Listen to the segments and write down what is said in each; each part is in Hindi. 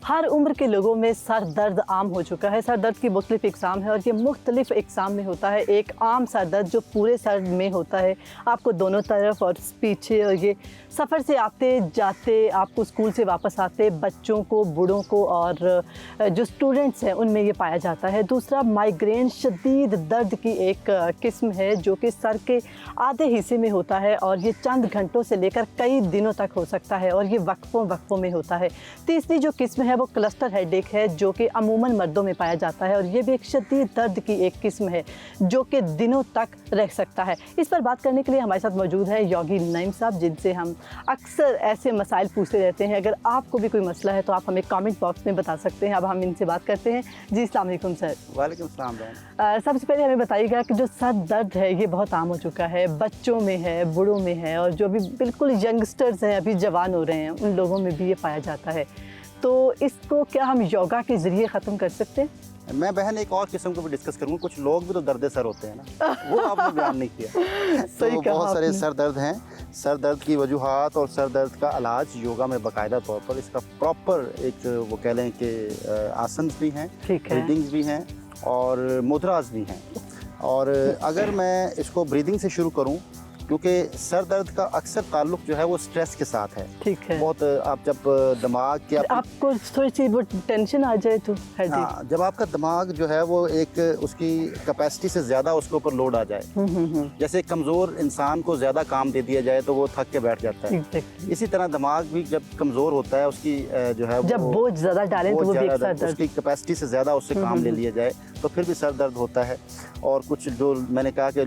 हर उम्र के लोगों में सर दर्द आम हो चुका है। सर दर्द की मुख्तलिफ इकसाम है और ये मुख्तलिफ इकसाम में होता है। एक आम सर दर्द जो पूरे सर में होता है, आपको दोनों तरफ और पीछे, और ये सफ़र से आते जाते, आपको स्कूल से वापस आते, बच्चों को, बूढ़ों को और जो स्टूडेंट्स हैं उनमें ये पाया जाता है। दूसरा, माइग्रेन शदीद दर्द की एक किस्म है जो कि सर के आधे हिस्से में होता है और ये चंद घंटों से लेकर कई दिनों तक हो सकता है और ये वक्फों में होता है। तीसरी जो किस्म है वो क्लस्टर हेडेक है जो कि अमूमन मर्दों में पाया जाता है और ये भी एक शदीद दर्द की एक किस्म है जो कि दिनों तक रह सकता है। इस पर बात करने के लिए हमारे साथ मौजूद है योगी नईम साहब, जिनसे हम अक्सर ऐसे मसाइल पूछते रहते हैं। अगर आपको भी कोई मसला है तो आप हमें कमेंट बॉक्स में बता सकते हैं। अब हम इनसे बात करते हैं। जी, अस्सलाम वालेकुम सर। वालेकुम सलाम। सबसे पहले हमें बताइएगा कि जो सर दर्द है ये बहुत आम हो चुका है, बच्चों में है, बूढ़ों में है और जो अभी बिल्कुल यंगस्टर्स हैं, अभी जवान हो रहे हैं, उन लोगों में भी ये पाया जाता है। तो इसको क्या हम योगा के ज़रिए ख़त्म कर सकते हैं? मैं बहन एक और किस्म को भी डिस्कस करूँगा। कुछ लोग भी तो दर्द सर होते हैं ना, वो आपने बयान नहीं किया। तो बहुत सारे सर दर्द हैं। सर दर्द की वजूहात और सर दर्द का इलाज योगा में बाकायदा तौर पर इसका प्रॉपर एक वो कह लें कि आसन भी हैं, ब्रीदिंग्स भी हैं और मुद्रास भी हैं। और अगर मैं इसको ब्रीदिंग से शुरू करूँ, क्योंकि सर दर्द का अक्सर ताल्लुक जो है वो स्ट्रेस के साथ है। ठीक है। बहुत आप जब दिमाग के आपको थोड़ी सी वो टेंशन आ जाए तो हाँ, जब आपका दिमाग जो है वो एक उसकी कैपेसिटी से ज़्यादा उसके ऊपर लोड आ जाए, जैसे कमज़ोर इंसान को ज़्यादा काम दे दिया जाए तो वो थक के बैठ जाता है। इसी तरह दिमाग भी जब कमज़ोर होता है, उसकी जो है जब बोझ ज़्यादा डालें तो वो भी सर दर्द, उसकी कैपेसिटी से ज़्यादा उससे काम ले लिया जाए तो फिर भी सर दर्द होता है। और कुछ जो मैंने कहा कि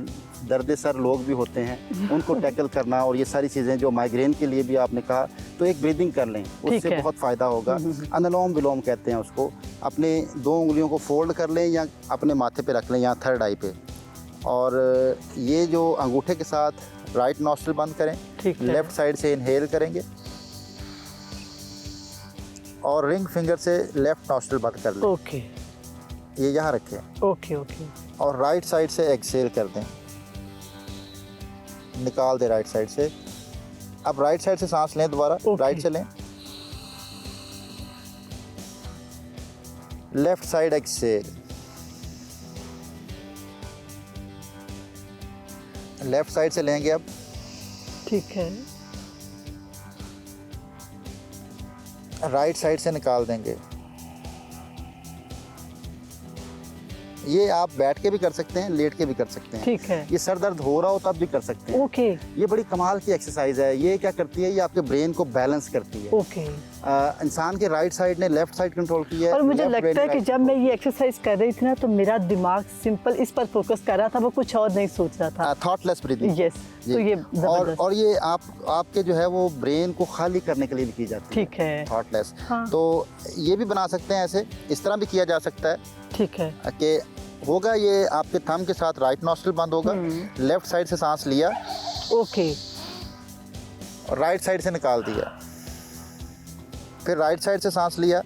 दर्द सर लोग भी होते हैं, उनको टैकल करना और ये सारी चीज़ें जो माइग्रेन के लिए भी आपने कहा, तो एक ब्रीदिंग कर लें, उससे बहुत फ़ायदा होगा। अनुलोम विलोम कहते हैं उसको। अपने 2 उंगलियों को फोल्ड कर लें या अपने माथे पे रख लें, यहाँ थर्ड आई पे, और ये जो अंगूठे के साथ राइट नॉस्ट्रिल बंद करें, लेफ़्ट साइड से इनहेल करेंगे और रिंग फिंगर से लेफ़्ट नॉस्ट्रिल बंद कर लें। ओके, ये यहाँ रखें। Okay okay. और राइट साइड से एक्सहेल कर दें, निकाल दे राइट साइड से। अब राइट साइड से सांस लें दोबारा, राइट से लें, left side exhale, left side से लेंगे अब। ठीक है। राइट साइड से निकाल देंगे। ये आप बैठ के भी कर सकते हैं, लेट के भी कर सकते हैं। ठीक है। ये सर दर्द हो रहा हो तब भी कर सकते हैं। ओके। ये बड़ी कमाल की एक्सरसाइज है। ये क्या करती है, ये आपके ब्रेन को बैलेंस करती है। ओके। इंसान के राइट साइड ने लेफ्ट साइड कंट्रोल की है। और मुझे लगता है कि जब मैं ये एक्सरसाइज कर रही थी ना, तो मेरा दिमाग सिंपल इस पर फोकस कर रहा था, वो कुछ और नहीं सोच रहा था। Thoughtless breathing. यस। तो ये और ये आपके जो है वो ब्रेन को खाली करने के लिए भी की जाती है। ठीक है। थॉटलेस। हाँ। तो ये भी बना सकते हैं, ऐसे इस तरह भी किया जा सकता है। ठीक है। कि होगा ये आपके थंब के साथ राइट नॉस्ट्रिल बंद होगा, लेफ्ट साइड से सांस लिया, ओके, और राइट साइड से निकाल दिया, फिर राइट साइड से सांस लिया,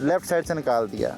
लेफ्ट साइड से निकाल दिया।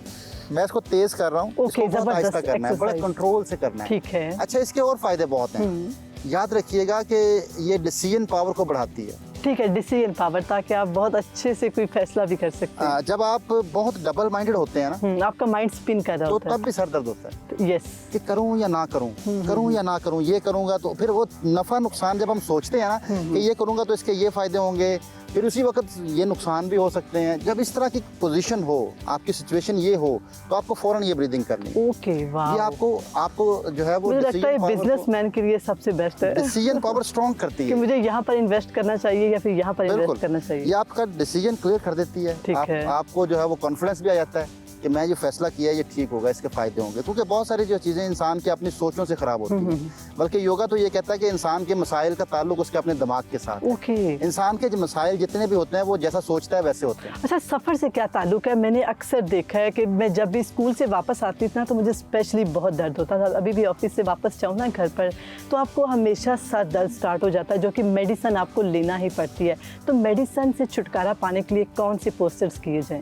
मैं इसको तेज कर रहा हूँ। इसको बहुत आहिस्ता करना है, बड़े कंट्रोल से करना है। ठीक है। अच्छा, इसके और फायदे बहुत हैं। याद रखिएगा कि ये डिसीजन पावर को बढ़ाती है। ठीक है, डिसीजन पावर, ताकि आप बहुत अच्छे से कोई फैसला भी कर सकते हैं। जब आप बहुत डबल माइंडेड होते हैं ना, आपका माइंड स्पिन कर रहा होता है, तो तब भी सर दर्द होता है। यस। कि करूं या ना करूं, करूं या ना करूं, ये करूंगा तो फिर वो नफा नुकसान जब हम सोचते हैं ना कि ये करूंगा तो इसके ये फायदे होंगे, फिर उसी वक्त ये नुकसान भी हो सकते हैं। जब इस तरह की पोजीशन हो, आपकी सिचुएशन ये हो, तो आपको फौरन ये ब्रीदिंग करनी। ओके, वाह। ये आपको जो है वो मुझे लगता है बिजनेसमैन के लिए सबसे बेस्ट है। डिसीजन पावर स्ट्रॉन्ग करती है कि मुझे यहाँ पर इन्वेस्ट करना चाहिए या फिर यहाँ पर इन्वेस्ट करना चाहिए। ये आपका डिसीजन क्लियर कर देती है। आपको जो है वो कॉन्फिडेंस भी आ जाता है कि मैं जो फैसला किया ये ठीक होगा, इसके फायदे होंगे। क्योंकि बहुत सारी जो चीज़ें इंसान की अपनी सोचों से ख़राब होती हैं, बल्कि योगा तो ये कहता है कि इंसान के मसाइल का ताल्लुक उसके अपने दिमाग के साथ। ओके। इंसान के जो मसाइल जितने भी होते हैं वो जैसा सोचता है वैसे होते हैं। अच्छा, सफ़र से क्या ताल्लुक है? मैंने अक्सर देखा है कि मैं जब भी स्कूल से वापस आती थी ना, तो मुझे स्पेशली बहुत दर्द होता था। अभी भी ऑफिस से वापस जाऊँ ना घर पर, तो आपको हमेशा सर दर्द स्टार्ट हो जाता है, जो कि मेडिसिन आपको लेना ही पड़ती है। तो मेडिसिन से छुटकारा पाने के लिए कौन से पोस्टर्स किए जाएँ?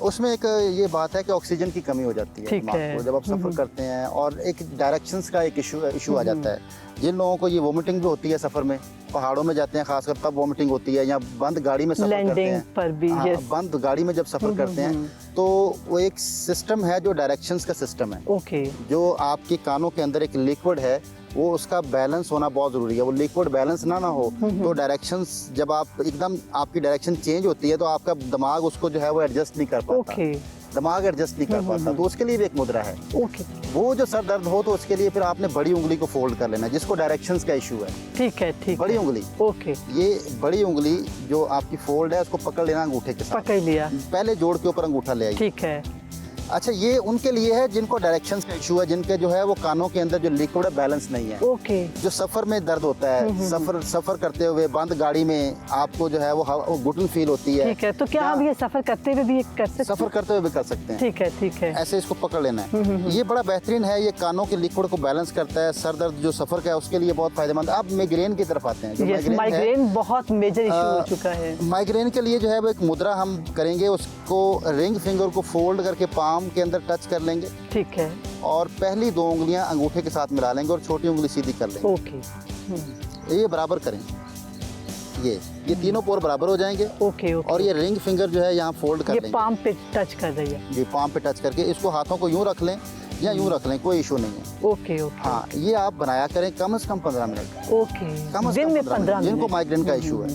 उसमें एक ये बात है है कि ऑक्सीजन की कमी हो जाती है ठीक दिमाग है। को जब आप सफ़र करते हैं, और एक डायरेक्शंस का एक इशू आ जाता है। जिन लोगों को ये वोमिटिंग भी होती है सफ़र में, पहाड़ों में जाते हैं खासकर तब वोमिटिंग होती है, या बंद गाड़ी में सफ़र करते लैंडिंग हैं, पर भी हाँ, यस। बंद गाड़ी में जब सफ़र करते हैं तो वो एक सिस्टम है जो डायरेक्शंस का सिस्टम है, ओके जो आपके कानों के अंदर एक लिक्विड है, वो उसका बैलेंस होना बहुत ज़रूरी है। वो लिक्विड बैलेंस ना हो तो डायरेक्शंस, जब आप एकदम आपकी डायरेक्शन चेंज होती है तो आपका दिमाग उसको जो है वो एडजस्ट नहीं कर पाता, ओके दिमाग एडजस्ट नहीं कर पाता, तो उसके लिए भी एक मुद्रा है। ओके वो जो सर दर्द हो तो उसके लिए फिर आपने बड़ी उंगली को फोल्ड कर लेना है, जिसको डायरेक्शंस का इशू है। ठीक है ठीक बड़ी है उंगली, ओके ये बड़ी उंगली जो आपकी फोल्ड है उसको पकड़ लेना अंगूठे के साथ, पकड़ लिया पहले जोड़ के ऊपर अंगूठा ले आइए। ठीक है अच्छा, ये उनके लिए है जिनको डायरेक्शंस का इशू है, जिनके जो है वो कानों के अंदर जो लिक्विड है बैलेंस नहीं है। ओके जो सफर में दर्द होता है, सफर करते हुए बंद गाड़ी में आपको जो है वो घुटन फील होती है। ठीक है, तो क्या हम ये सफर करते हुए भी ये कर सकते हैं? सफर करते हुए भी कर सकते हैं। ठीक है ऐसे इसको पकड़ लेना है। ये बड़ा बेहतरीन है, ये कानों के लिक्विड को बैलेंस करता है। सर दर्द जो सफर का है उसके लिए बहुत फायदेमंद। अब माइग्रेन की तरफ आते हैं। जो यस, माइग्रेन है, माइग्रेन बहुत मेजर इशू हो चुका है। माइग्रेन के लिए जो है वो एक मुद्रा हम करेंगे, उसको रिंग फिंगर को फोल्ड करके पाम के अंदर टच कर लेंगे, ठीक है और पहली 2 उंगलियां अंगूठे के साथ मिला लेंगे और छोटी उंगली सीधी कर लेंगे। ओके ये बराबर करें, ये तीनों पोर बराबर हो जाएंगे। ओके ओके और ये रिंग फिंगर जो है यहाँ फोल्ड कर ये लेंगे। पाम पे टच कर रही है। जी, पाम पे टच करके इसको हाथों को यूं रख लें या यूं रख लें, कोई इशू नहीं है। ओके ओके हाँ, ये आप बनाया करें कम से कम 15 मिनट। ओके कम से दिन कम में 15 15 मिनट। जिनको मिनट। माइग्रेन का इशू है,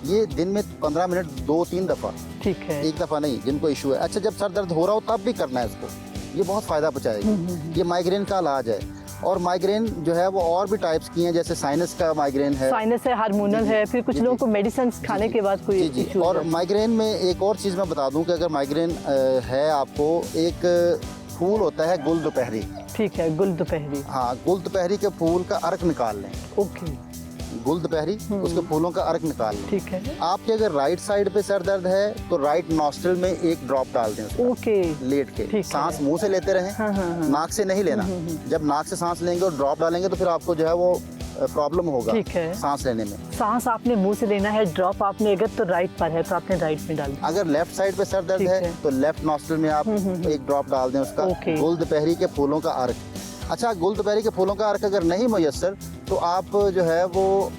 ये दिन में 15 मिनट 2-3 दफ़ा, ठीक है एक दफ़ा नहीं, जिनको इशू है। अच्छा, जब सर दर्द हो रहा हो तब भी करना है इसको, ये बहुत फ़ायदा पहुँचाएगी। ये माइग्रेन का इलाज है। और माइग्रेन जो है वो और भी टाइप्स की हैं, जैसे साइनस का माइग्रेन है, साइनस है, हार्मोनल है, फिर कुछ जी, लोगों जी। को मेडिसिन खाने के बाद कोई जी। इशू और माइग्रेन में एक और चीज़ मैं बता दूं कि अगर माइग्रेन है आपको, एक फूल होता है गुल दोपहरी। ठीक है, गुल दोपहरी। हाँ, गुल दोपहरी के फूल का अर्क निकाल लें। ओके गुल दोपहरी, उसके फूलों का अर्क निकाल लें। ठीक है आपके अगर राइट साइड पे सर दर्द है तो राइट नॉस्ट्रिल में एक ड्रॉप डाल दें उसका, ओके लेट ठीक के। है। सांस मुंह से लेते रहें, हाँ। नाक से नहीं लेना। जब नाक से सांस लेंगे और ड्रॉप डालेंगे तो फिर आपको जो है वो प्रॉब्लम होगा ठीक है। सांस लेने में। सांस आपने मुंह से लेना है, ड्रॉप आपने अगर तो राइट पर है तो आपने राइट में डालना। अगर लेफ्ट साइड पे सर दर्द ठीक है है। तो लेफ्ट नॉस्ट्रिल में आप एक ड्रॉप डाल दें उसका। ओके। गुल दोपहरी के फूलों का अर्क। अच्छा, गुल दोपहरी के फूलों का अर्क अगर नहीं मुयस्सर तो आप जो है वो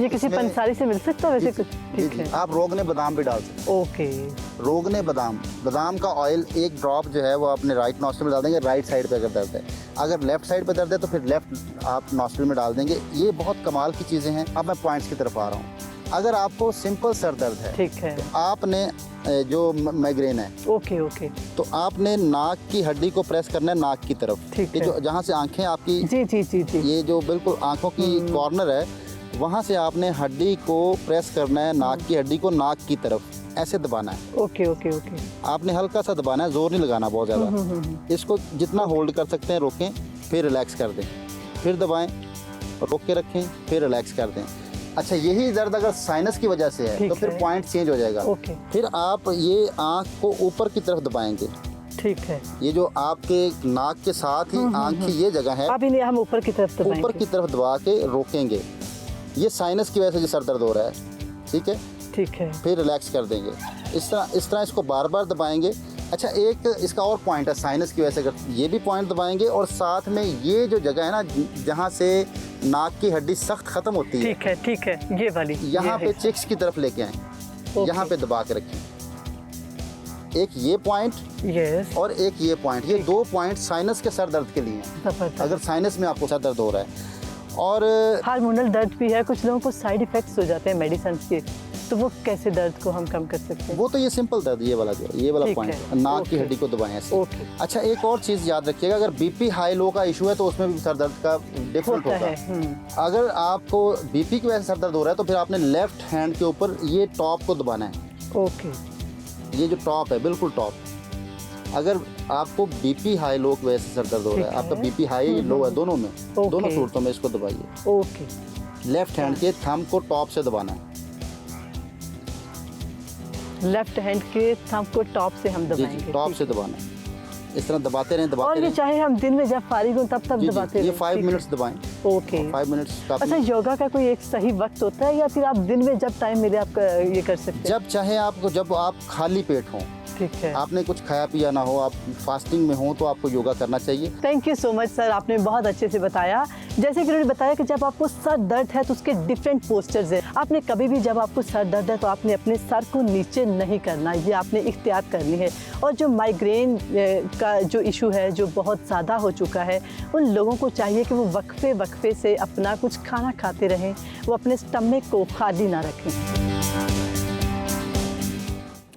ये किसी इसमें- पंसारी से मिल सकता है वैसे कुछ? जी, ठीक जी, है आप रोगने बादाम भी डाल सकते ओके हैं। रोगने बादाम का ऑयल एक ड्रॉप जो है वो अपने राइट नॉस्ट्रिल में डाल देंगे, राइट साइड पे अगर दर्द है। अगर लेफ्ट साइड पे दर्द है तो फिर लेफ्ट आप नॉस्ट्रिल में डाल देंगे। ये बहुत कमाल की चीज़ें हैं। अब मैं पॉइंट्स की तरफ आ रहा हूँ। अगर आपको सिंपल सर दर्द है, ठीक है आपने जो माइग्रेन है, ओके ओके तो आपने नाक की हड्डी को प्रेस करना है नाक की तरफ। ठीक ये है। जो जहाँ से आंखें आपकी, जी जी जी जी ये जो बिल्कुल आंखों की कॉर्नर है, वहाँ से आपने हड्डी को प्रेस करना है, नाक की हड्डी को नाक की तरफ ऐसे दबाना है। ओके ओके ओके आपने हल्का सा दबाना है, जोर नहीं लगाना बहुत ज़्यादा। इसको जितना होल्ड कर सकते हैं रोकें, फिर रिलैक्स कर दें, फिर दबाएं, रोक के रखें, फिर रिलैक्स कर दें। अच्छा, यही दर्द अगर साइनस की वजह से है ठीक तो फिर है। पॉइंट चेंज हो जाएगा। ओके फिर आप ये आँख को ऊपर की तरफ दबाएंगे। ठीक है। ये जो आपके नाक के साथ ही आँख की ये जगह है, अब इन्हें हम ऊपर की तरफ ऊपर दबाएंगे। की तरफ दबा के रोकेंगे। ये साइनस की वजह से जो सर दर्द हो रहा है, ठीक है। ठीक है फिर रिलैक्स कर देंगे। इस तरह इसको बार बार दबाएंगे। अच्छा, एक इसका और पॉइंट है साइनस की वजह से, अगर ये भी पॉइंट दबाएंगे और साथ में ये जो जगह है ना जहाँ से नाक की हड्डी सख्त ख़त्म होती है, ठीक है ये वाली यहाँ ये पे है। चिक्स की तरफ लेके आएँ, ओके। यहाँ पे दबा के रखें। एक ये पॉइंट यस और एक ये पॉइंट, ये 2 पॉइंट साइनस के सर दर्द के लिए हैं। जबरदस्त। अगर साइनस में आपको सर दर्द हो रहा है और हार्मोनल दर्द भी है, कुछ लोगों को साइड इफेक्ट्स हो जाते हैं मेडिसिन के, तो वो कैसे दर्द को हम कम कर सकते हैं? वो तो ये सिंपल दर्द, ये वाला ठीक पॉइंट, है। नाक की ओके। हड्डी को दबाएं ऐसे। ओके अच्छा, एक और चीज़ याद रखिएगा, अगर बीपी हाई लो का इशू है तो उसमें भी सर दर्द का डिफरेंट होता होगा। है। अगर आपको बीपी की वजह से सर दर्द हो रहा है तो फिर आपने लेफ्ट हैंड के ऊपर ये टॉप को दबाना है। ओके ये जो टॉप है, बिल्कुल टॉप। अगर आपको बीपी हाई लो की वजह से सर दर्द हो रहा ठीक है, है। आपका बीपी हाई लो है, दोनों में, ओके। दोनों सूरतों में इसको दबाइए। ओके लेफ्ट हैंड के थंब को टॉप से दबाना है। लेफ्ट हैंड के थंब को टॉप से हम जी दबाएंगे। जी, टॉप से दबाना है। इस तरह दबाते रहें, और दबाते ये रहें। चाहे हम दिन में जब फारिग हो तब जी, दबाते जी, ये रहें। 5 ठीक मिनट्स दबाएं। है। ओके 5 मिनट्स अच्छा, काफी। योगा का कोई एक सही वक्त होता है या फिर आप दिन में जब टाइम मिले आप ये कर सकते हैं? जब चाहे आपको, जब आप खाली पेट हों, ठीक है। आपने कुछ खाया पिया ना हो, आप फास्टिंग में हो, तो आपको योगा करना चाहिए। Thank you so much sir, आपने बहुत अच्छे से बताया। जैसे कि उन्होंने बताया कि जब आपको सर दर्द है तो उसके डिफरेंट पोस्चर्स हैं। आपने कभी भी जब आपको सर दर्द है तो आपने अपने सर को नीचे नहीं करना, ये आपने इख्तियार करनी है। और जो माइग्रेन का जो इशू है जो बहुत ज़्यादा हो चुका है, उन लोगों को चाहिए कि वो वक्फे से अपना कुछ खाना खाते रहें, वो अपने स्टमक को खाली ना रखें।